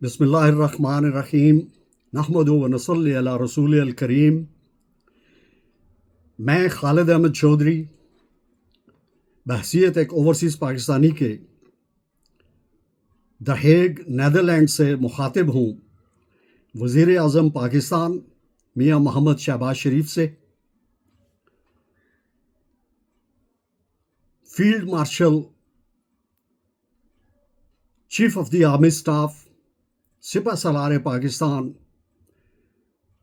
بسم اللہ الرحمن الرحیم نحمد و نصلی علی رسول الکریم۔ میں خالد احمد چودھری بحیثیت ایک اوورسیز پاکستانی کے دی ہیگ نیدرلینڈ سے مخاطب ہوں وزیر اعظم پاکستان میاں محمد شہباز شریف سے۔ Field marshal chief of the army staff سپہ سالار پاکستان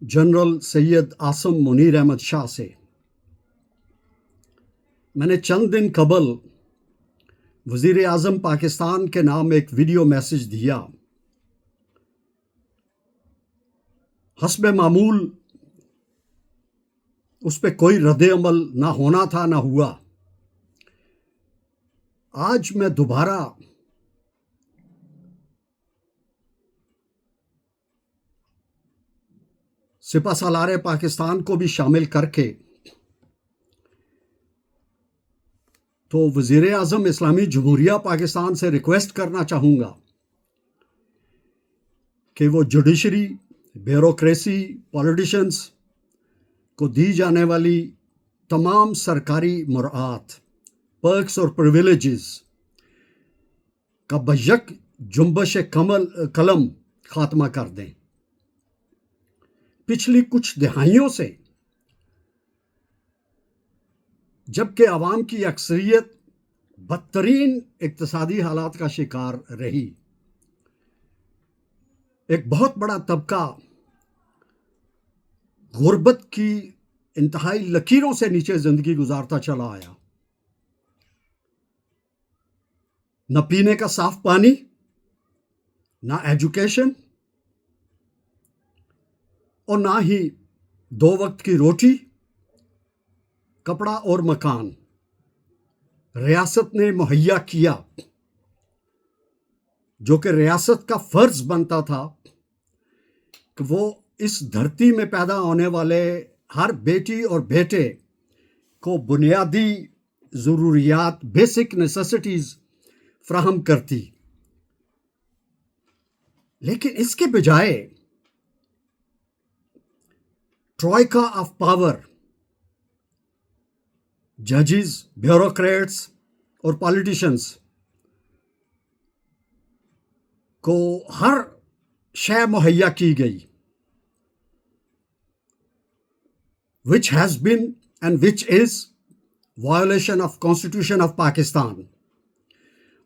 جنرل سید عاصم منیر احمد شاہ سے میں نے چند دن قبل وزیر اعظم پاکستان کے نام ایک ویڈیو میسج دیا۔ حسب معمول اس پہ کوئی رد عمل نہ ہونا تھا نہ ہوا۔ آج میں دوبارہ سپہ سالار پاکستان کو بھی شامل کر کے تو وزیر اعظم اسلامی جمہوریہ پاکستان سے ریکویسٹ کرنا چاہوں گا کہ وہ جوڈیشری، بیوروکریسی، پولیٹیشنز کو دی جانے والی تمام سرکاری مراعات، پرکس اور پریویلیجز کا بیک جنبش قلم خاتمہ کر دیں۔ پچھلی کچھ دہائیوں سے جبکہ عوام کی اکثریت بدترین اقتصادی حالات کا شکار رہی، ایک بہت بڑا طبقہ غربت کی انتہائی لکیروں سے نیچے زندگی گزارتا چلا آیا۔ نہ پینے کا صاف پانی، نہ ایجوکیشن، اور نہ ہی 2 وقت کی روٹی، کپڑا اور مکان ریاست نے مہیا کیا، جو کہ ریاست کا فرض بنتا تھا کہ وہ اس دھرتی میں پیدا ہونے والے ہر بیٹی اور بیٹے کو بنیادی ضروریات، بیسک نیسیسٹیز فراہم کرتی۔ لیکن اس کے بجائے ٹروئکا آف پاور، ججز، بیوروکریٹس اور پالیٹیشنز کو ہر شے مہیا کی گئی، which has been and which is violation of Constitution of Pakistan۔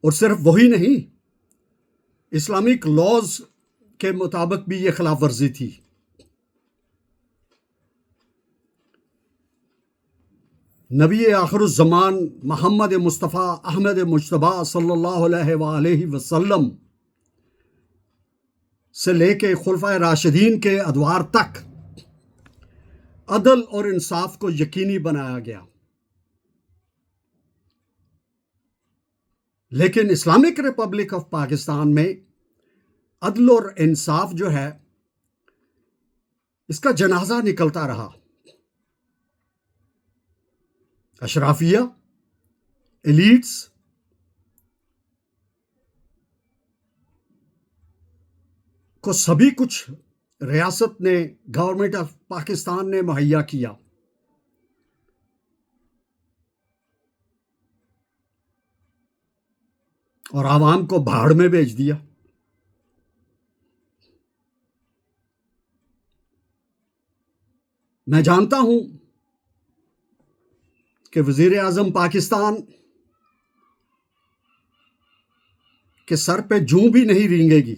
اور صرف وہی نہیں، اسلامک لاز کے مطابق بھی یہ خلاف ورزی تھی۔ نبی آخر الزمان محمد مصطفیٰ احمد مجتبیٰ صلی اللہ علیہ وآلہ وسلم سے لے کے خلفائے راشدین کے ادوار تک عدل اور انصاف کو یقینی بنایا گیا۔ لیکن اسلامک ریپبلک آف پاکستان میں عدل اور انصاف جو ہے، اس کا جنازہ نکلتا رہا۔ اشرافیہ، ایلیٹس کو سبھی کچھ ریاست نے، گورنمنٹ آف پاکستان نے مہیا کیا۔ اور عوام کو بھاڑ میں بھیج دیا۔ میں جانتا ہوں کہ وزیر اعظم پاکستان کے سر پہ جوں بھی نہیں رینگے گی،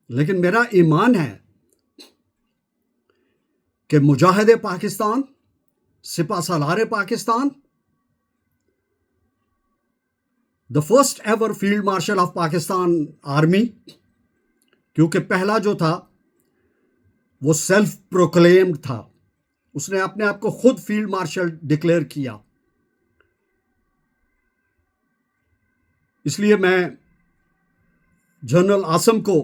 لیکن میرا ایمان ہے کہ مجاہد پاکستان، سپہ سالار Pakistan, the first ever field marshal of Pakistan army, کیونکہ پہلا جو تھا وہ سیلف پروکلیمڈ تھا، اس نے اپنے آپ کو خود فیلڈ مارشل ڈکلیئر کیا۔ اس لیے میں جنرل عاصم کو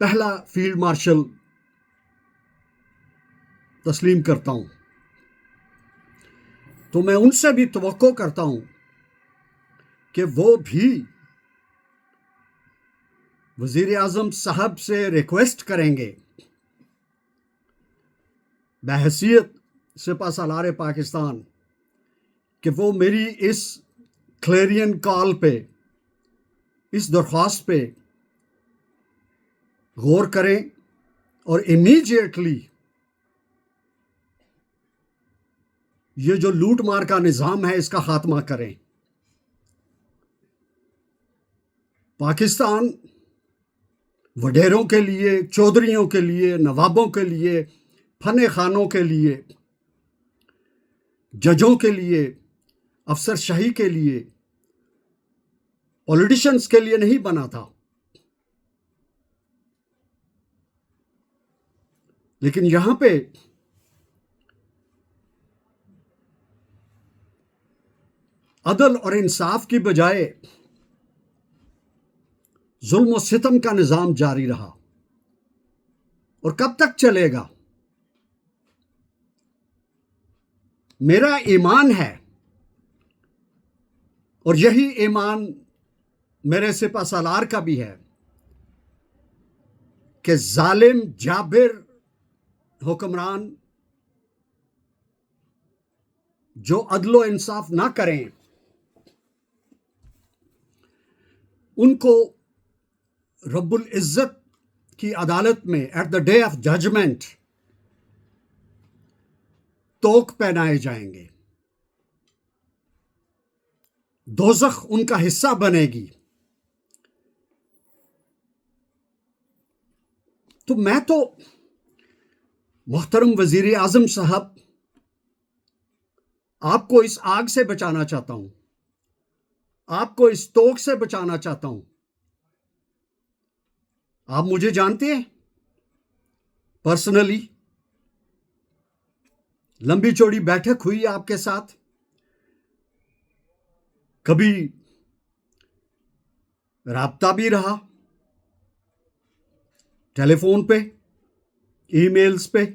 پہلا فیلڈ مارشل تسلیم کرتا ہوں، تو میں ان سے بھی توقع کرتا ہوں کہ وہ بھی وزیر اعظم صاحب سے ریکویسٹ کریں گے بحیثیت سپہ سالار پاکستان کہ وہ میری اس کلیرین کال پہ، اس درخواست پہ غور کریں اور امیجیٹلی یہ جو لوٹ مار کا نظام ہے اس کا خاتمہ کریں۔ پاکستان وڈیروں کے لیے، چودھریوں کے لیے، نوابوں کے لیے، فن خانوں کے لیے، ججوں کے لیے، افسر شاہی کے لیے، پولیٹیشنز کے لیے نہیں بنا تھا، لیکن یہاں پہ عدل اور انصاف کی بجائے ظلم و ستم کا نظام جاری رہا، اور کب تک چلے گا؟ میرا ایمان ہے، اور یہی ایمان میرے سپہ سالار کا بھی ہے، کہ ظالم جابر حکمران جو عدل و انصاف نہ کریں ان کو رب العزت کی عدالت میں at the day of judgment توق پہنائے جائیں گے، دوزخ ان کا حصہ بنے گی۔ تو میں تو محترم وزیر اعظم صاحب آپ کو اس آگ سے بچانا چاہتا ہوں، آپ کو اس توق سے بچانا چاہتا ہوں۔ آپ مجھے جانتے ہیں پرسنلی، لمبی چوڑی بیٹھک ہوئی آپ کے ساتھ، کبھی رابطہ بھی رہا، ٹیلی فون پہ، ای میلز پہ،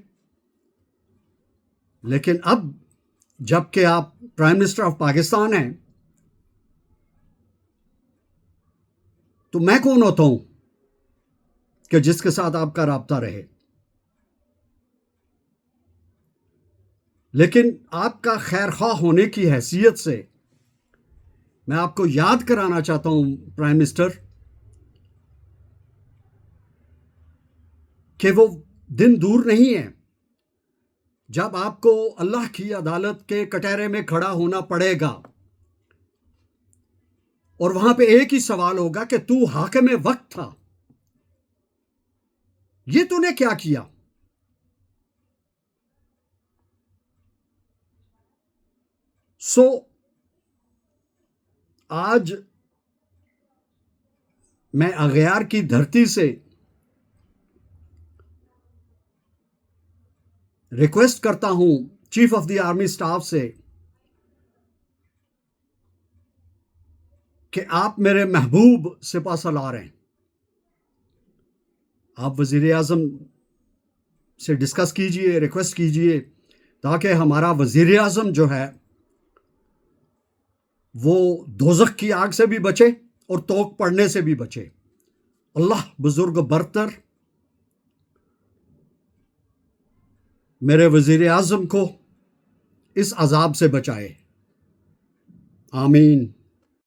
لیکن اب جب کہ آپ پرائم منسٹر آف پاکستان ہیں تو میں کون ہوتا ہوں کہ جس کے ساتھ آپ کا رابطہ رہے؟ لیکن آپ کا خیر خواہ ہونے کی حیثیت سے میں آپ کو یاد کرانا چاہتا ہوں پرائم منسٹر کہ وہ دن دور نہیں ہے جب آپ کو اللہ کی عدالت کے کٹہرے میں کھڑا ہونا پڑے گا، اور وہاں پہ ایک ہی سوال ہوگا کہ تو حاکم وقت تھا، یہ تو نے کیا کیا؟ سو آج میں اغیار کی دھرتی سے ریکویسٹ کرتا ہوں chief of the army staff سے کہ آپ میرے محبوب سپہ سالار ہیں، آپ وزیر اعظم سے ڈسکس کیجئے، ریکویسٹ کیجئے تاکہ ہمارا وزیر اعظم جو ہے وہ دوزخ کی آگ سے بھی بچے اور توق پڑنے سے بھی بچے۔ اللہ بزرگ برتر میرے وزیر اعظم کو اس عذاب سے بچائے، آمین۔